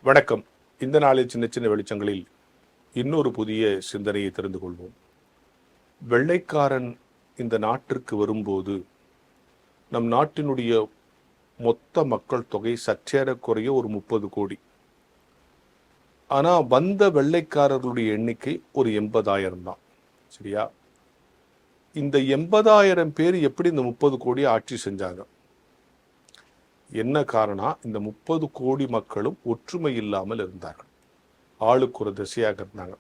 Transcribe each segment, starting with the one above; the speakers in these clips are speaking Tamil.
வணக்கம். இந்த நாளில் சின்ன சின்ன வெளிச்சங்களில் இன்னொரு புதிய சிந்தனையை தெரிந்து கொள்வோம். வெள்ளைக்காரன் இந்த நாட்டிற்கு வரும்போது நம் நாட்டினுடைய மொத்த மக்கள் தொகை சற்றேறக்குறைய ஒரு 30 கோடி. ஆனால் வந்த வெள்ளைக்காரர்களுடைய எண்ணிக்கை ஒரு 80,000 தான். சரியா? இந்த 80,000 பேர் எப்படி இந்த 30 கோடி ஆட்சி செஞ்சாங்க? என்ன காரணம்? இந்த 30 கோடி மக்களும் ஒற்றுமை இல்லாமல் இருந்தார்கள். ஆளுக்கு ஒரு திசையாக இருந்தாங்க.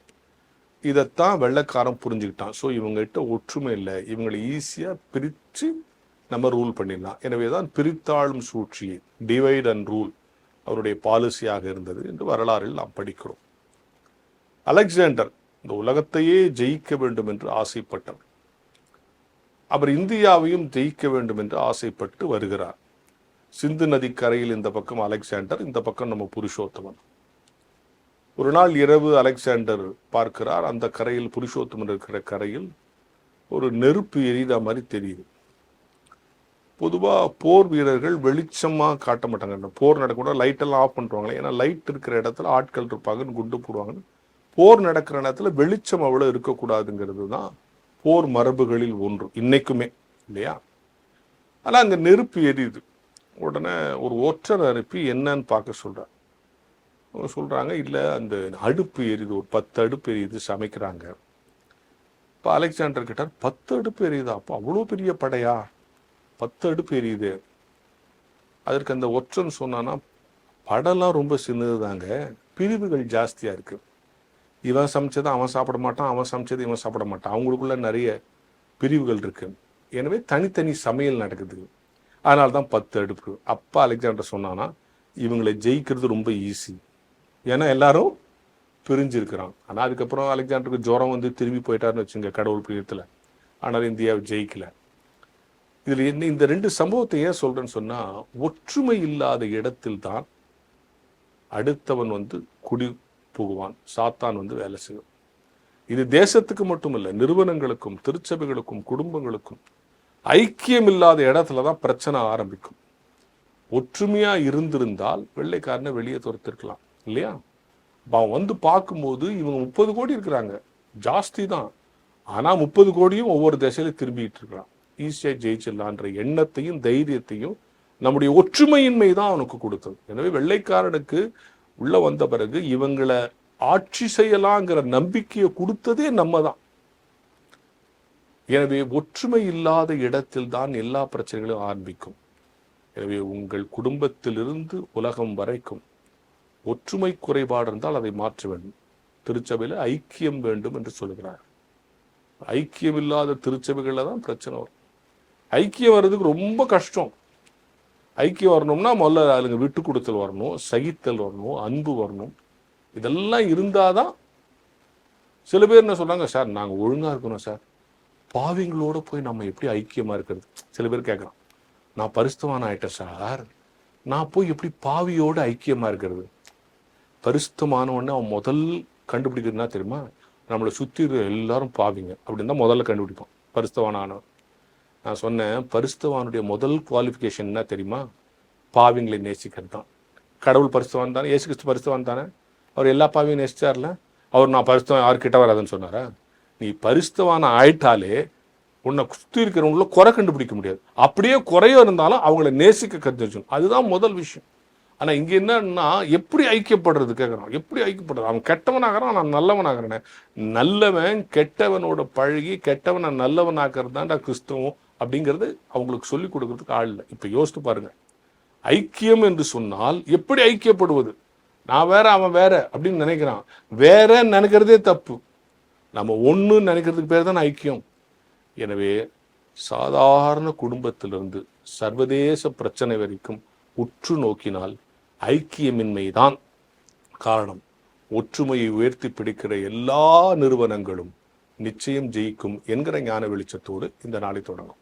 இதைத்தான் வெள்ளைக்காரன் புரிஞ்சுக்கிட்டான். ஸோ இவங்ககிட்ட ஒற்றுமை இல்லை, இவங்களை ஈஸியாக பிரித்து நம்ம ரூல் பண்ணிடலாம். எனவே தான் பிரித்தாளும் சூழ்ச்சியை, டிவைட் அண்ட் ரூல், அவருடைய பாலிசியாக இருந்தது என்று வரலாறில் நாம் படிக்கிறோம். அலெக்சாண்டர் இந்த உலகத்தையே ஜெயிக்க வேண்டும் என்று ஆசைப்பட்டார். அவர் இந்தியாவையும் ஜெயிக்க வேண்டும் என்று ஆசைப்பட்டு வருகிறார். சிந்து நதி கரையில் இந்த பக்கம் அலெக்சாண்டர், இந்த பக்கம் நம்ம புருஷோத்தமன். ஒரு நாள் இரவு அலெக்சாண்டர் பார்க்கிறார், அந்த கரையில், புருஷோத்தமன் இருக்கிற கரையில் ஒரு நெருப்பு எரித மாதிரி தெரியுது. பொதுவாக போர் வீரர்கள் வெளிச்சமாக காட்ட மாட்டாங்க. போர் நடக்கூட லைட்டெல்லாம் ஆஃப் பண்ணுவாங்களே, ஏன்னா லைட் இருக்கிற இடத்துல ஆட்கள் இருப்பாங்கன்னு குண்டு போடுவாங்கன்னு. போர் நடக்கிற இடத்துல வெளிச்சம் அவ்வளோ இருக்கக்கூடாதுங்கிறது தான் போர் மரபுகளில் ஒன்று, இன்னைக்குமே இல்லையா? ஆனால் அங்கே நெருப்பு எரியுது. உடனே ஒரு ஒற்றர் அனுப்பி என்னன்னு பார்க்க சொல்கிறார். அவங்க சொல்கிறாங்க, இல்லை அந்த அடுப்பு எரியுது, ஒரு 10 அடுப்பு எரியுது, சமைக்கிறாங்க. இப்போ அலெக்சாண்டர் கேட்டார், 10 அடுப்பு எரியுதா? அப்போ அவ்வளோ பெரிய படையா? 10 அடுப்பு எரியுது. அதற்கு அந்த ஒற்றன் சொன்னான்னா, படம்லாம் ரொம்ப சின்னதுதாங்க, பிரிவுகள் ஜாஸ்தியாக இருக்குது. இவன் சமைச்சதை அவன் சாப்பிட மாட்டான், அவன் சமைச்சது இவன் சாப்பிட மாட்டான், அவங்களுக்குள்ள நிறைய பிரிவுகள் இருக்கு. எனவே தனித்தனி சமையல் நடக்குது, அதனால தான் 10 அடுப்பு. அப்பா அலெக்சாண்டர் சொன்னான்னா, இவங்களை ஜெயிக்கிறது ரொம்ப ஈஸி, ஏன்னா எல்லாரும் பிரிஞ்சிருக்கிறான். ஆனால் அதுக்கப்புறம் அலெக்சாண்டருக்கு ஜுரம் வந்து திரும்பி போயிட்டாருன்னு வச்சுங்க, கடவுள் பிரியத்தில். ஆனால் இந்தியாவை ஜெயிக்கல. இதில் என்ன, இந்த 2 சம்பவத்தை ஏன் சொல்றேன்னு சொன்னால், ஒற்றுமை இல்லாத இடத்தில் தான் அடுத்தவன் வந்து குடி புகுவான், சாத்தான் வந்து வேலை செய்யும். இது தேசத்துக்கு மட்டுமல்ல, நிறுவனங்களுக்கும், திருச்சபைகளுக்கும், குடும்பங்களுக்கும் ஐக்கியம் இல்லாத இடத்துல தான் பிரச்சனை ஆரம்பிக்கும். ஒற்றுமையா இருந்திருந்தால் வெள்ளைக்காரனை வெளியே துரத்திருக்கலாம் இல்லையா? அவன் வந்து பார்க்கும்போது இவங்க 30 கோடி இருக்கிறாங்க, ஜாஸ்தி தான். ஆனா 30 கோடியும் ஒவ்வொரு திசையில திரும்பிட்டு இருக்கிறான். ஈஸியா ஜெயிச்சிடலான்ற எண்ணத்தையும் தைரியத்தையும் நம்முடைய ஒற்றுமையின்மை தான் அவனுக்கு கொடுத்தது. எனவே வெள்ளைக்காரனுக்கு உள்ள வந்த பிறகு இவங்களை ஆட்சி செய்யலாங்கிற நம்பிக்கையை கொடுத்ததே நம்ம தான். எனவே ஒற்றுமை இல்லாத இடத்தில் தான் எல்லா பிரச்சனைகளும் ஆரம்பிக்கும். எனவே உங்கள் குடும்பத்திலிருந்து உலகம் வரைக்கும் ஒற்றுமை குறைபாடு இருந்தால் அதை மாற்ற வேண்டும். திருச்சபையில் ஐக்கியம் வேண்டும் என்று சொல்லுகிறார். ஐக்கியம் இல்லாத திருச்சபைகளில் தான் பிரச்சனை வரும். ஐக்கியம் வர்றதுக்கு ரொம்ப கஷ்டம். ஐக்கியம் வரணும்னா முதல்ல அதுங்க விட்டு கொடுத்தல் வரணும், சகித்தல் வரணும், அன்பு வரணும். இதெல்லாம் இருந்தாதான். சில பேர் என்ன சொல்றாங்க, சார் நாங்கள் ஒழுங்கா இருக்கணும் சார், பாவிங்களோட போய் நம்ம எப்படி ஐக்கியமா இருக்கிறது? சில பேர் கேட்கறான், நான் பரிசுத்தவான் ஆயிட்டேன் சார், நான் போய் எப்படி பாவியோட ஐக்கியமா இருக்கிறது? பரிசுத்தமானவொடனே அவன் முதல் கண்டுபிடிக்கிறதுனா தெரியுமா, நம்மளை சுற்றி எல்லாரும் பாவிங்க அப்படின்னு தான் முதல்ல கண்டுபிடிப்பான் பரிசுத்தவானவன். நான் சொன்னேன், பரிசுத்தவானுடைய முதல் குவாலிஃபிகேஷன் என்ன தெரியுமா? பாவிங்களை நேசிக்கிறது தான். கடவுள் பரிசுத்தவான் தானே, இயேசு கிறிஸ்து பரிசுத்தவான் தானே, அவர் எல்லா பாவியும் நேசிச்சார்ல. அவர் நான் பரிசுத்தவான் யாருக்கிட்ட வராதுன்னு சொன்னாரா? நீ பரிசுத்தவான ஆயிட்டாலே உன்னை சுற்றி இருக்கிறவங்கள குறை கண்டுபிடிக்க முடியாது. அப்படியே குறைய இருந்தாலும் அவங்கள நேசிக்க கற்றுச்சணும், அதுதான் முதல் விஷயம். ஆனால் இங்கே என்னன்னா, எப்படி ஐக்கியப்படுறது கேட்குறான். எப்படி ஐக்கியப்படுறது? அவன் கெட்டவனாகிறான், நான் நல்லவனாகிறேன். நல்லவன் கெட்டவனோட பழகி கெட்டவனை நல்லவனாகிறது தான்டா கிறிஸ்தவம் அப்படிங்கிறது அவங்களுக்கு சொல்லிக் கொடுக்கறதுக்கு ஆள் இல்லை. இப்போ யோசித்து பாருங்க, ஐக்கியம் என்று சொன்னால் எப்படி ஐக்கியப்படுவது? நான் வேற அவன் வேற அப்படின்னு நினைக்கிறான். வேற நினைக்கிறதே தப்பு. நம்ம ஒன்று நினைக்கிறதுக்கு பேர் தான் ஐக்கியம். எனவே சாதாரண குடும்பத்திலிருந்து சர்வதேச பிரச்சனை வரைக்கும் உற்று நோக்கினால் ஐக்கியமின்மை தான் காரணம். ஒற்றுமையை உயர்த்தி பிடிக்கிற எல்லா நிறுவனங்களும் நிச்சயம் ஜெயிக்கும் என்கிற ஞான வெளிச்சத்தோடு இந்த நாளை தொடங்கும்.